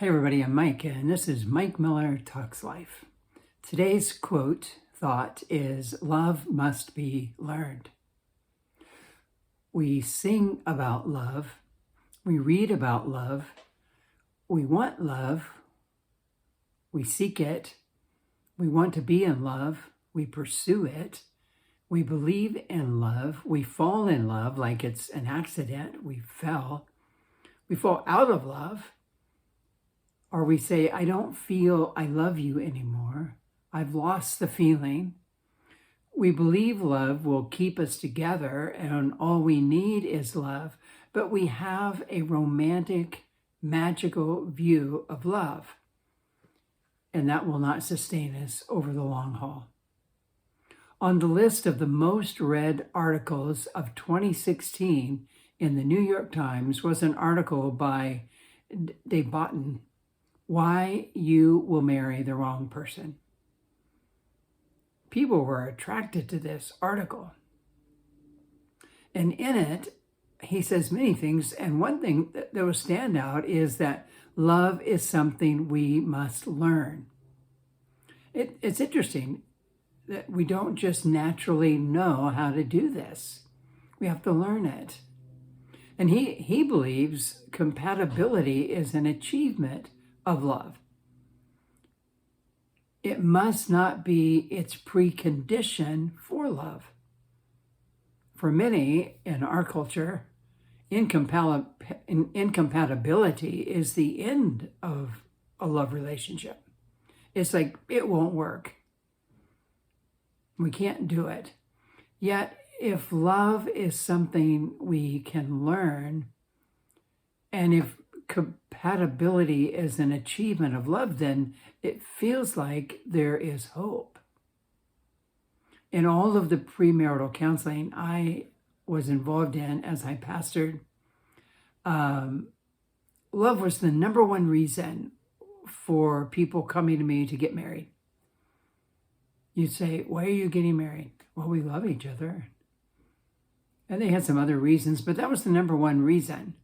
Hi everybody, I'm Mike, and this is Mike Miller Talks Life. Today's thought is, love must be learned. We sing about love, we read about love, we want love, we seek it, we want to be in love, we pursue it, we believe in love, we fall in love like it's an accident, we fall out of love. Or we say, I don't feel I love you anymore. I've lost the feeling. We believe love will keep us together and all we need is love, but we have a romantic, magical view of love, and that will not sustain us over the long haul. On the list of the most read articles of 2016 in the New York Times was an article by Dave Botten, Why You Will Marry the Wrong Person. People were attracted to this article. And in it, he says many things. And one thing that will stand out is that love is something we must learn. It's interesting that we don't just naturally know how to do this. We have to learn it. And he believes compatibility is an achievement of love. It must not be its precondition for love. For many in our culture, incompatibility is the end of a love relationship. It's like, it won't work. We can't do it. Yet, if love is something we can learn, and if compatibility is an achievement of love, then it feels like there is hope. In all of the premarital counseling I was involved in as I pastored, love was the number one reason for people coming to me to get married. You'd say, why are you getting married? Well, we love each other. And they had some other reasons, but that was the number one reason.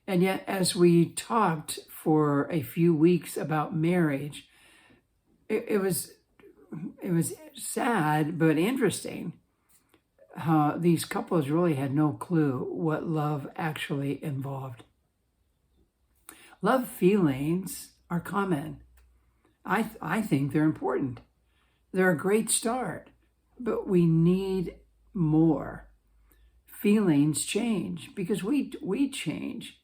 And yet, as we talked for a few weeks about marriage, it was sad but interesting how these couples really had no clue what love actually involved. Love feelings are common. I think they're important. They're a great start, but we need more. Feelings change because we change.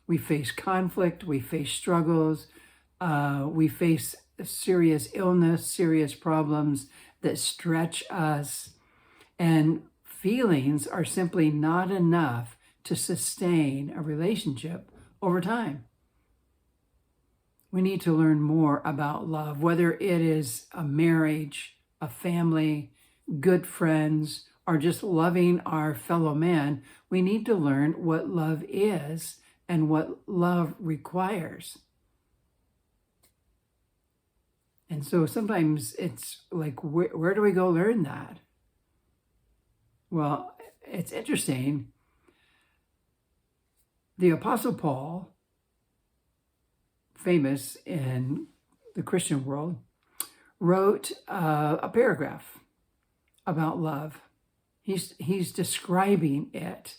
We face conflict, we face struggles, we face serious illness, serious problems that stretch us, and feelings are simply not enough to sustain a relationship over time. We need to learn more about love, whether it is a marriage, a family, good friends, or just loving our fellow man. We need to learn what love is and what love requires. And so sometimes it's like, where do we go learn that? Well, it's interesting. The Apostle Paul, famous in the Christian world, wrote a paragraph about love. He's describing it.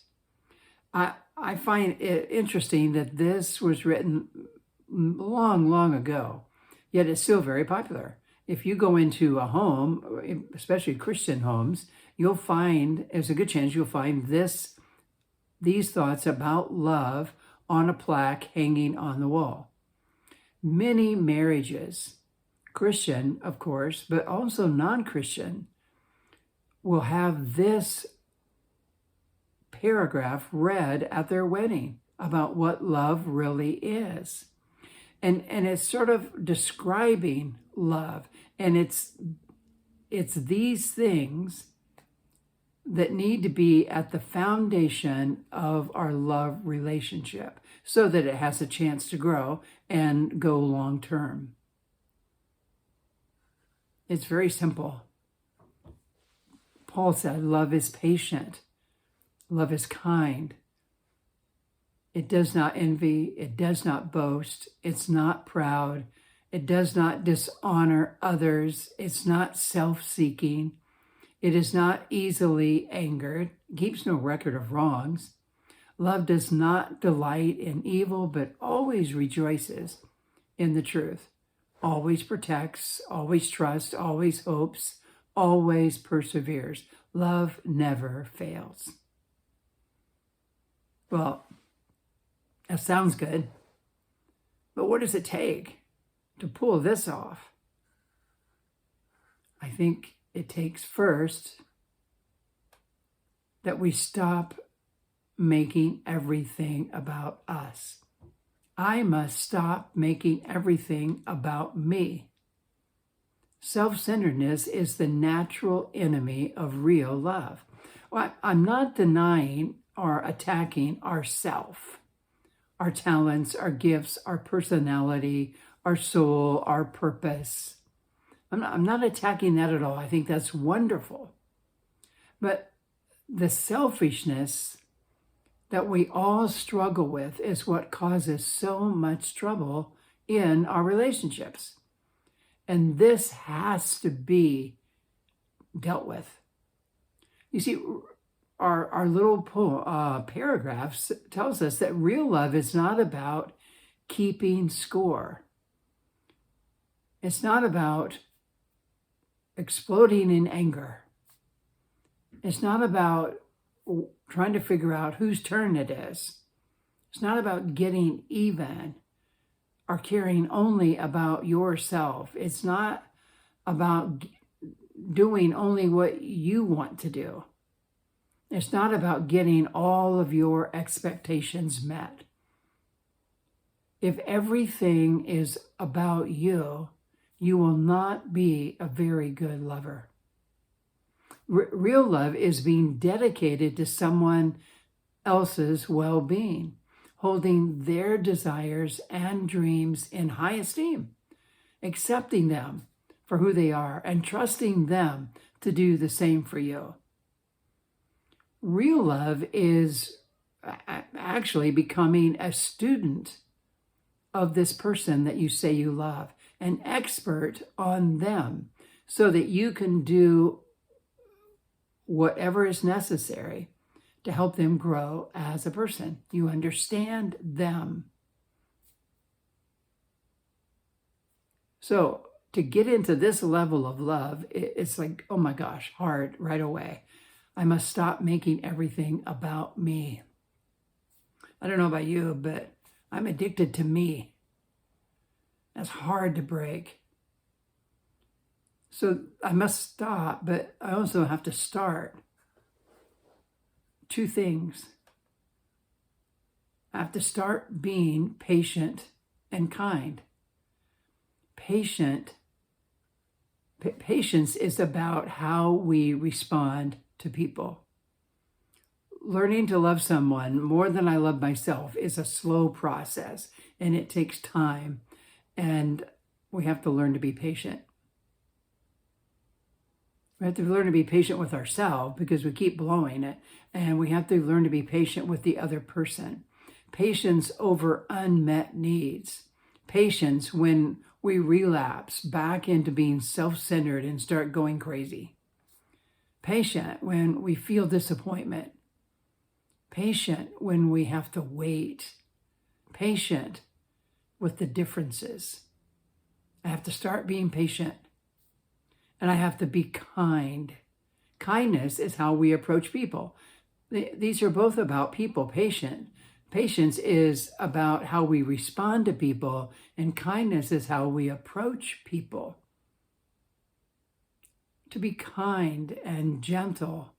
I find it interesting that this was written long, long ago, yet it's still very popular. If you go into a home, especially Christian homes, there's a good chance you'll find these thoughts about love on a plaque hanging on the wall. Many marriages, Christian, of course, but also non-Christian, will have this paragraph read at their wedding about what love really is. And it's sort of describing love. And it's these things that need to be at the foundation of our love relationship so that it has a chance to grow and go long term. It's very simple. Paul said, love is patient. Love is kind. It does not envy. It does not boast. It's not proud. It does not dishonor others. It's not self-seeking. It is not easily angered. Keeps no record of wrongs. Love does not delight in evil, but always rejoices in the truth. Always protects, always trusts, always hopes, always perseveres. Love never fails. Well, that sounds good, but what does it take to pull this off? I think it takes first that we stop making everything about us. I must stop making everything about me. Self-centeredness is the natural enemy of real love. Well, I'm not denying or attacking ourself, our talents, our gifts, our personality, our soul, our purpose. I'm not attacking that at all. I think that's wonderful. But the selfishness that we all struggle with is what causes so much trouble in our relationships. And this has to be dealt with. You see, our little paragraphs tells us that real love is not about keeping score. It's not about exploding in anger. It's not about trying to figure out whose turn it is. It's not about getting even or caring only about yourself. It's not about doing only what you want to do. It's not about getting all of your expectations met. If everything is about you, you will not be a very good lover. Real love is being dedicated to someone else's well-being, holding their desires and dreams in high esteem, accepting them for who they are, and trusting them to do the same for you. Real love is actually becoming a student of this person that you say you love, an expert on them, so that you can do whatever is necessary to help them grow as a person. You understand them. So to get into this level of love, it's like, oh my gosh, hard right away. I must stop making everything about me. I don't know about you, but I'm addicted to me. That's hard to break. So I must stop, but I also have to start. Two things. I have to start being patient and kind. Patience is about how we respond to people. Learning to love someone more than I love myself is a slow process, and it takes time, and we have to learn to be patient. We have to learn to be patient with ourselves because we keep blowing it, and we have to learn to be patient with the other person. Patience over unmet needs. Patience when we relapse back into being self-centered and start going crazy. Patient when we feel disappointment. Patient when we have to wait. Patient with the differences. I have to start being patient. And I have to be kind. Kindness is how we approach people. These are both about people. Patience is about how we respond to people, and kindness is how we approach people. To be kind and gentle,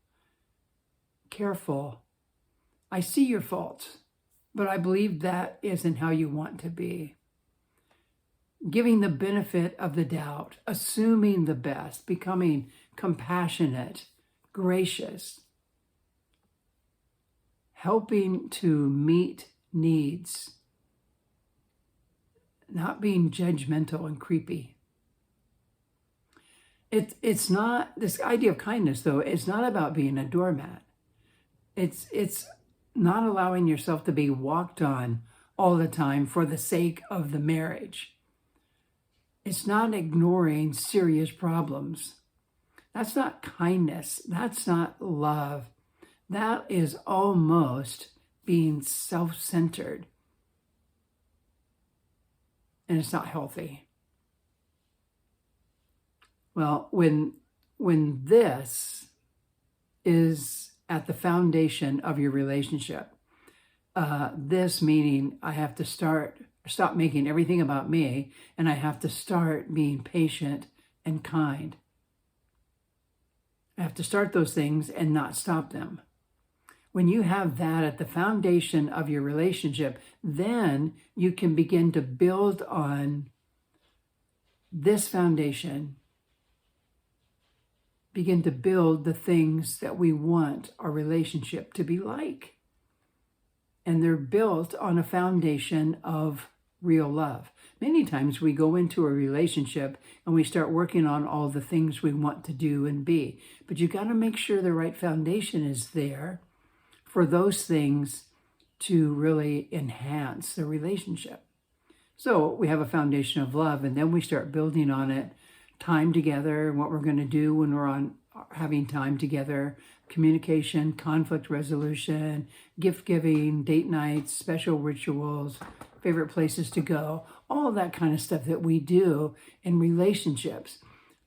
careful. I see your faults, but I believe that isn't how you want to be. Giving the benefit of the doubt, assuming the best, becoming compassionate, gracious, helping to meet needs, not being judgmental and creepy. It's not, this idea of kindness though, it's not about being a doormat. It's not allowing yourself to be walked on all the time for the sake of the marriage. It's not ignoring serious problems. That's not kindness. That's not love. That is almost being self-centered. And it's not healthy. Well, when this is at the foundation of your relationship, this meaning I have to stop making everything about me, and I have to start being patient and kind. I have to start those things and not stop them. When you have that at the foundation of your relationship, then you can begin to build on this foundation, begin to build the things that we want our relationship to be like. And they're built on a foundation of real love. Many times we go into a relationship and we start working on all the things we want to do and be. But you got to make sure the right foundation is there for those things to really enhance the relationship. So we have a foundation of love, and then we start building on it, time together, what we're going to do when we're having time together, communication, conflict resolution, gift giving, date nights, special rituals, favorite places to go, all of that kind of stuff that we do in relationships.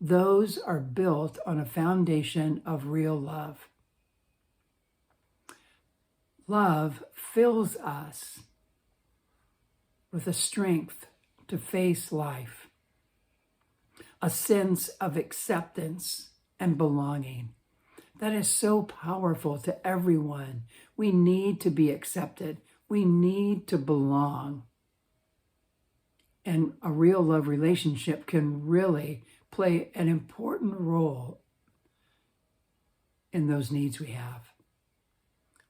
Those are built on a foundation of real love. Love fills us with a strength to face life, a sense of acceptance and belonging. That is so powerful to everyone. We need to be accepted. We need to belong. And a real love relationship can really play an important role in those needs we have.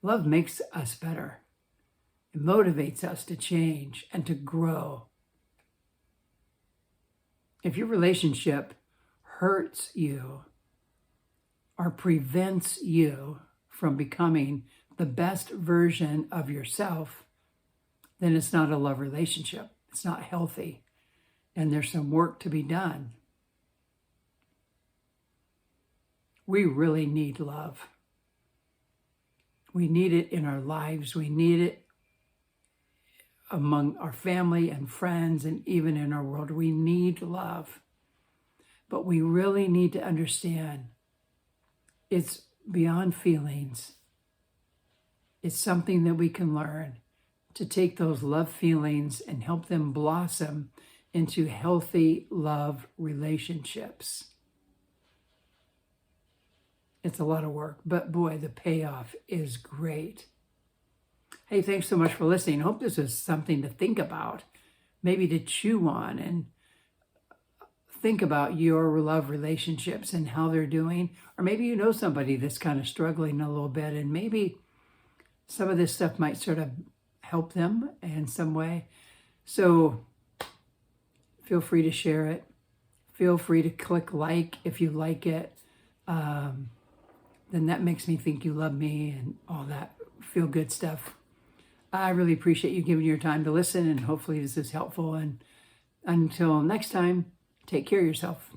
Love makes us better. It motivates us to change and to grow. If your relationship hurts you or prevents you from becoming the best version of yourself, then it's not a love relationship. It's not healthy. And there's some work to be done. We really need love. We need it in our lives. We need it among our family and friends, and even in our world. We need love. But we really need to understand it's beyond feelings. It's something that we can learn to take those love feelings and help them blossom into healthy love relationships. It's a lot of work, but boy, the payoff is great. Hey, thanks so much for listening. I hope this is something to think about, maybe to chew on and think about your love relationships and how they're doing. Or maybe you know somebody that's kind of struggling a little bit, and maybe some of this stuff might sort of help them in some way. So feel free to share it. Feel free to click like if you like it. Then that makes me think you love me and all that feel good stuff. I really appreciate you giving your time to listen, and hopefully this is helpful. And until next time, take care of yourself.